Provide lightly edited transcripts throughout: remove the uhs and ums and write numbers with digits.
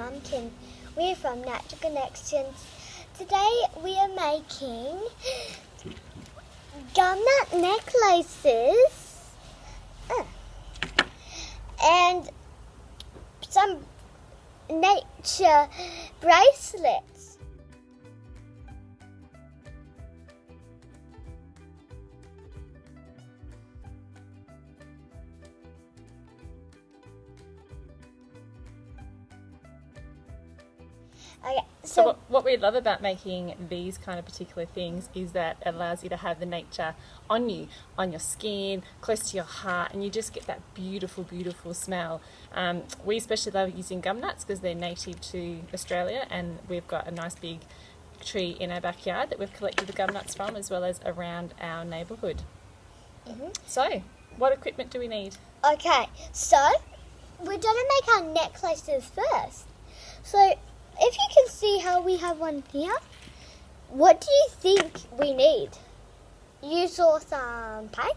Mum Kim. We're from Natural Connections. Today we are making gumnut necklaces and some nature bracelets. Okay, So what we love about making these kind of particular things is that it allows you to have the nature on you, on your skin, close to your heart, and you just get that beautiful, beautiful smell. We especially love using gumnuts because they're native to Australia, and we've got a nice big tree in our backyard that we've collected the gumnuts from, as well as around our neighbourhood. So, what equipment do we need? Okay, so we're going to make our necklaces first. So if you can see how we have one here, what do you think we need? You saw some paint,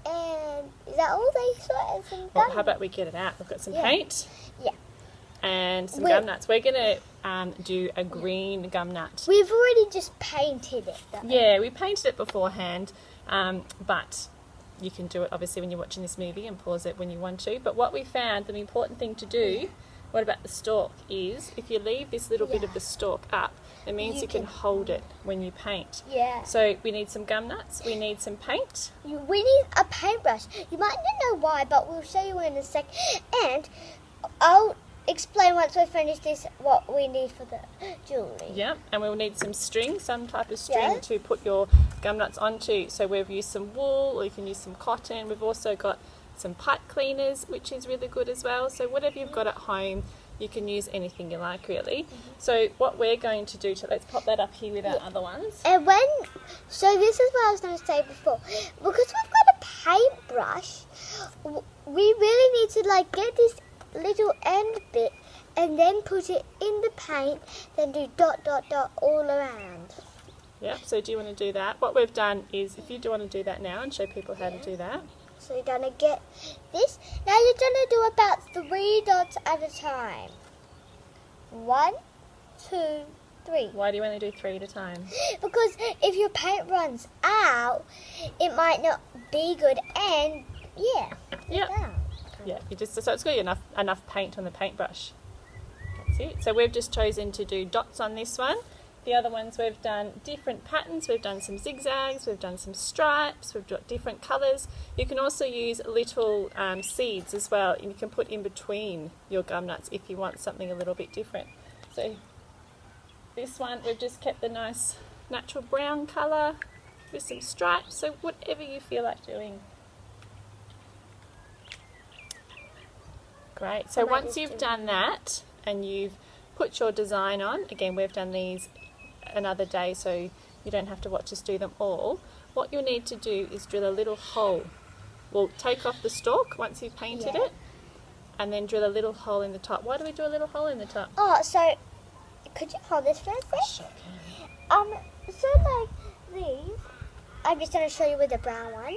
and is that all they saw? And some Well, gum? how about we get it out? We've got some paint. Yeah. And some gumnuts. We're going to do a green gumnut. We've already just painted it, though. Yeah, we painted it beforehand, but you can do it obviously when you're watching this movie and pause it when you want to. But what we found, the important thing to do, what about the stalk, is if you leave this little bit of the stalk up, it means you can hold it when you paint. Yeah. So we need some gumnuts, we need some paint. We need a paintbrush. You might not know why, but we'll show you in a sec. And I'll explain once we finish this what we need for the jewellery. Yeah, and we'll need some string, some type of string to put your gumnuts onto. So we've used some wool, or you can use some cotton. We've also got some pipe cleaners, which is really good as well. So whatever you've got at home, you can use anything you like, really. So what we're going to do, let's pop that up here with our other ones. And so this is what I was going to say before. Because we've got a paintbrush, we really need to get this little end bit and then put it in the paint, then do dot, dot, dot all around. Yeah, so do you want to do that? What we've done is, if you do want to do that now and show people how to do that. So you're going to get this. Now you're going to do about 3 dots at a time. 1, 2, 3. Why do you want to do 3 at a time? Because if your paint runs out, it might not be good, and Yeah, you just so it's got enough paint on the paintbrush. That's it. So we've just chosen to do dots on this one. The other ones we've done different patterns. We've done some zigzags, we've done some stripes, we've got different colours. You can also use little seeds as well, and you can put in between your gumnuts if you want something a little bit different. So this one we've just kept the nice natural brown colour with some stripes, so whatever you feel like doing. Great, so once you've done that and you've put your design on, again we've done these another day so you don't have to watch us do them all, what you'll need to do is drill a little hole. We'll take off the stalk once you've painted it, and then drill a little hole in the top. Why do we do a little hole in the top? Oh, so could you hold this for a sec? Sure can. So these, I'm just going to show you with the brown one.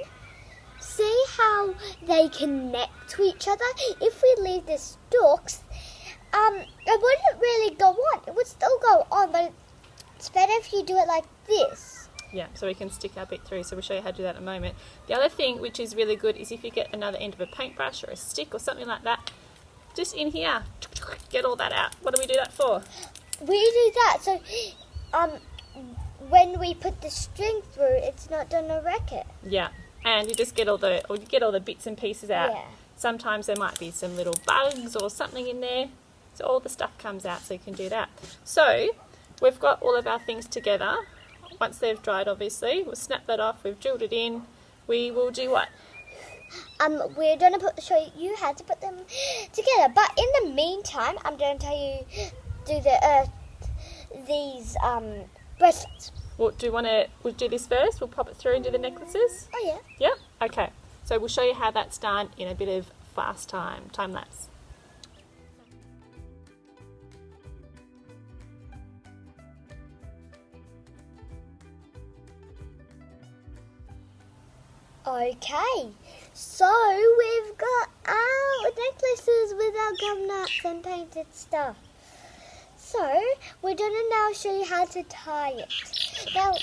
See how they connect to each other? If we leave the stalks, it wouldn't really go on. It would still go on, but it's better if you do it like this. Yeah, so we can stick our bit through, so we'll show you how to do that in a moment. The other thing which is really good is if you get another end of a paintbrush or a stick or something like that, just in here, get all that out. What do we do that for? We do that so when we put the string through, it's not going to wreck it. Yeah, and you just get all the bits and pieces out. Yeah. Sometimes there might be some little bugs or something in there, so all the stuff comes out, so you can do that. So we've got all of our things together. Once they've dried, obviously, we'll snap that off. We've drilled it in. We will do what? We're going to show you how to put them together. But in the meantime, I'm going to tell you do these bracelets. Well, we'll do this first? We'll pop it through and do the necklaces? Oh yeah. Yeah? Okay. So we'll show you how that's done in a bit of fast time lapse. Okay, so we've got our necklaces with our gum nuts and painted stuff. So we're gonna now show you how to tie it. Now,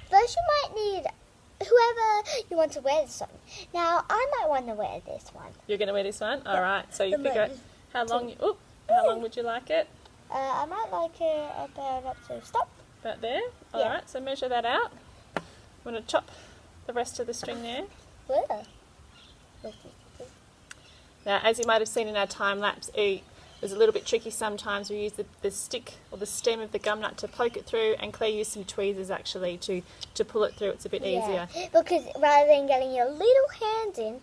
first you might need whoever you want to wear this on. Now, I might want to wear this one. You're going to wear this one? All right. So you The figure out length. how long would you like it? I might like it about up to stop. About there? All Yeah. right. So measure that out. I'm going to chop the rest of the string there. Where? Now, as you might have seen in our time lapse, it was a little bit tricky sometimes. We use the stick or the stem of the gum nut to poke it through, and Claire used some tweezers actually to pull it through. It's a bit easier. Because rather than getting your little hands in,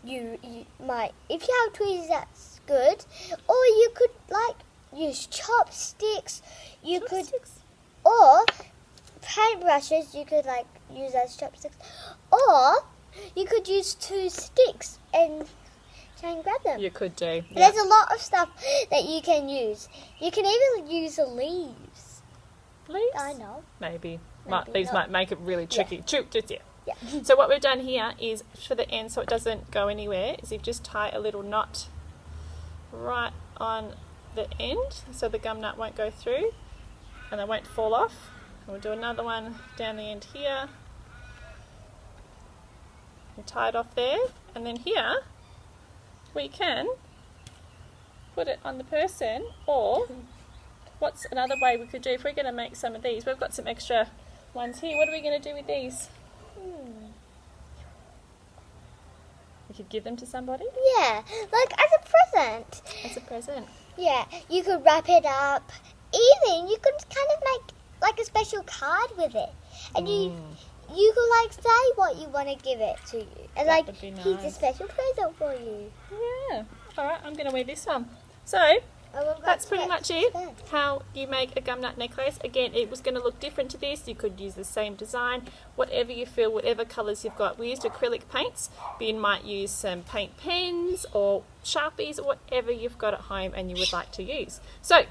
you might, if you have tweezers, that's good. Or you could like use chopsticks. You could, or paintbrushes. You could like use as chopsticks, or you could use 2 sticks and try and grab them. You could do. Yeah. There's a lot of stuff that you can use. You can even use the leaves. Leaves? I know. Maybe. Maybe These not. might make it really tricky. Yeah. Yeah. So what we've done here is for the end, so it doesn't go anywhere, is you just tie a little knot right on the end so the gum nut won't go through and they won't fall off. And we'll do another one down the end here. And tie it off there. And then here we can put it on the person, or what's another way we could do if we're going to make some of these? We've got some extra ones here. What are we going to do with these? We could give them to somebody Yeah, like as a present. as a present. Yeah, you could wrap it up. Even you could kind of make like a special card with it, and you could like say what you want to give it to you, and That like would be here's a nice. special present for you. Yeah. All right, I'm going to wear this one. So that's pretty much it. How you make a gum nut necklace. Again, it was going to look different to this. You could use the same design, whatever you feel, whatever colours you've got. We used acrylic paints, but you might use some paint pens or Sharpies or whatever you've got at home and you would like to use. So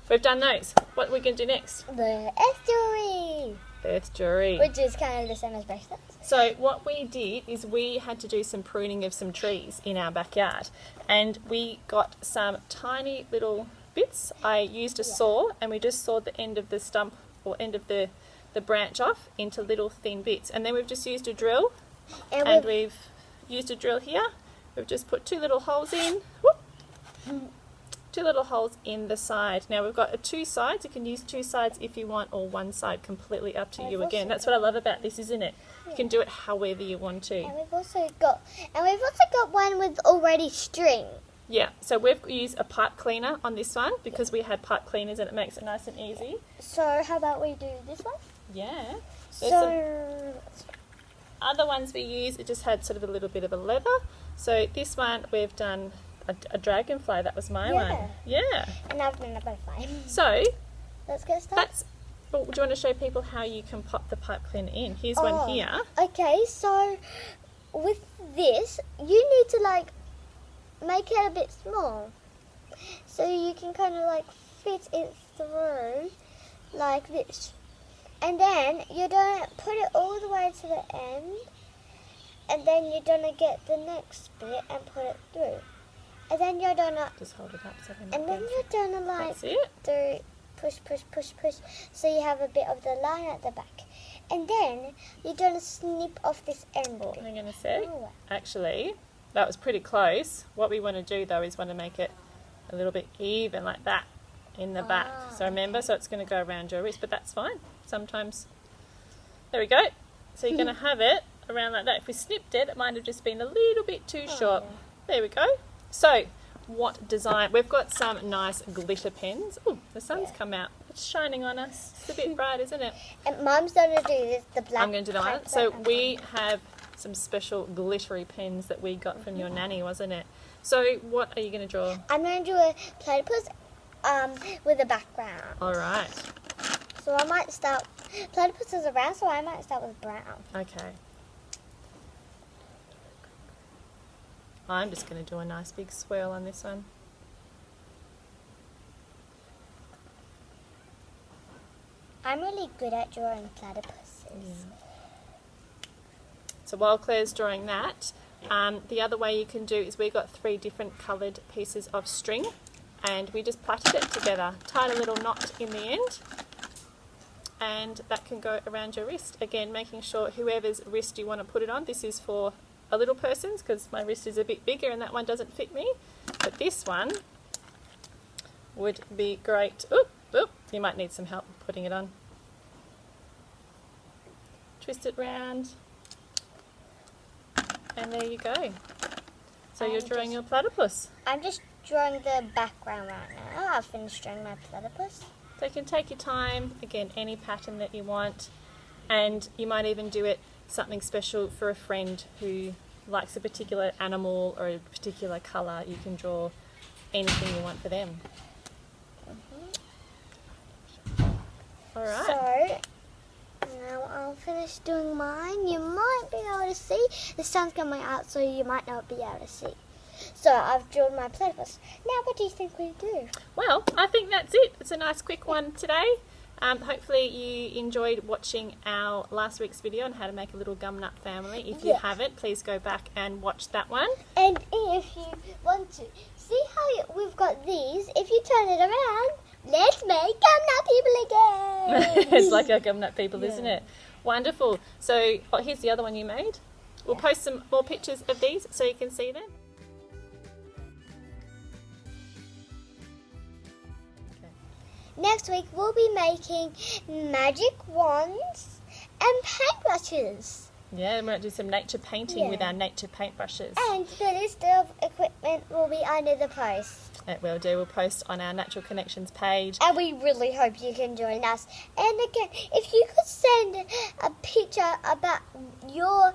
we've done those. What are we going to do next? The estuary, Earth jewellery. which is kind of the same as bracelets. So what we did is we had to do some pruning of some trees in our backyard, and we got some tiny little bits. I used a saw, and we just sawed the end of the stump or end of the branch off into little thin bits, and then we've just used a drill, and we've used a drill here. We've just put 2 little holes in. Whoop. 2 little holes in the side. Now we've got 2 sides. You can use 2 sides if you want, or 1 side, completely up to you. Again, that's what I love about this, isn't it? You can do it however you want to. And we've also got one with already string. Yeah, so we've used a pipe cleaner on this one because we had pipe cleaners and it makes it nice and easy. So how about we do this one? Yeah. So Other ones we use, it just had sort of a little bit of a leather. So this one we've done a dragonfly. That was my one. Yeah. And I've done a butterfly. So Let's get started. well, do you want to show people how you can pop the pipe cleaner in? Here's one here. Okay, so with this, you need to like make it a bit small, so you can kind of like fit it through like this, and then you're gonna put it all the way to the end, and then you're gonna get the next bit and put it through, and then you're gonna Just hold it up so and then you're gonna like That's it. do push, so you have a bit of the line at the back, and then you're gonna snip off this end ball. Hang on a sec. Oh. Actually, that was pretty close. What we want to do though is want to make it a little bit even like that in the back. So remember, so it's going to go around your wrist, but that's fine. Sometimes, there we go. So you're going to have it around like that. If we snipped it, it might have just been a little bit too short. yeah. There we go. So what design? We've got some nice glitter pens. Oh, the sun's come out. It's shining on us. It's a bit bright, isn't it? And Mum's gonna do this, the black. I'm going to do that one. So we have some special glittery pens that we got from your nanny, wasn't it? So what are you going to draw? I'm gonna do a platypus with a background. All right. So I might start. Platypus is around, so I might start with brown. Okay. I'm just going to do a nice big swirl on this one. I'm really good at drawing platypuses. So while Claire's drawing that, The other way you can do is we got 3 different coloured pieces of string and we just plaited it together, tied a little knot in the end, and that can go around your wrist. Again, making sure whoever's wrist you want to put it on, this is for a little person's because my wrist is a bit bigger and that one doesn't fit me, but this one would be great. Oop, oop, you might need some help putting it on. Twist it round, and there you go. So you're drawing your platypus. I'm just drawing the background right now. I've finished drawing my platypus. So you can take your time, again, any pattern that you want, and you might even do it something special for a friend who likes a particular animal or a particular colour. You can draw anything you want for them. All right. So now I'll finish doing mine. You might be able to see. The sun's coming out, so you might not be able to see. So I've drawn my platypus. Now what do you think we do? Well, I think that's it. It's a nice quick one today. Hopefully you enjoyed watching our last week's video on how to make a little gumnut family. If you haven't, please go back and watch that one. And if you want to see how we've got these, if you turn it around, let's make gumnut people again. It's like our gumnut people, isn't it? Wonderful. So here's the other one you made. We'll post some more pictures of these so you can see them. Next week we'll be making magic wands and paintbrushes. Yeah, and we're going to do some nature painting with our nature paintbrushes. And the list of equipment will be under the post. It will do. We'll post on our Natural Connections page. And we really hope you can join us. And again, if you could send a picture about your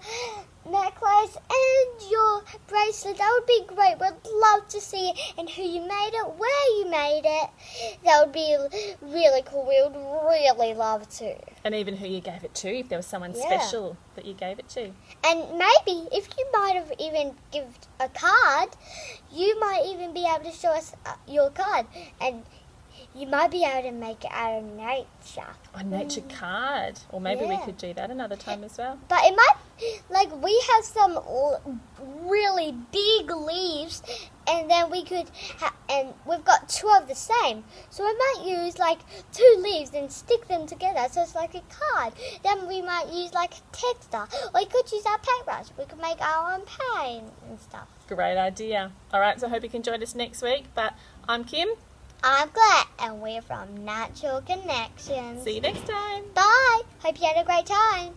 necklace and your bracelet, that would be great. We'd love to see it and who you made it, where you made it. That would be really cool. We would really love to. And even who you gave it to, if there was someone special that you gave it to. And maybe if you might have even given a card, you might even be able to show us your card. And you might be able to make it out of nature. A nature card. Or maybe we could do that another time as well. But it might, like, we have some really big leaves, and then we could, and we've got 2 of the same. So we might use, like, 2 leaves and stick them together so it's like a card. Then we might use, like, a texture. Or we could use our paintbrush. We could make our own paint and stuff. Great idea. All right, so I hope you can join us next week. But I'm Kim. I'm Claire, and we're from Natural Connections. See you next time. Bye. Hope you had a great time.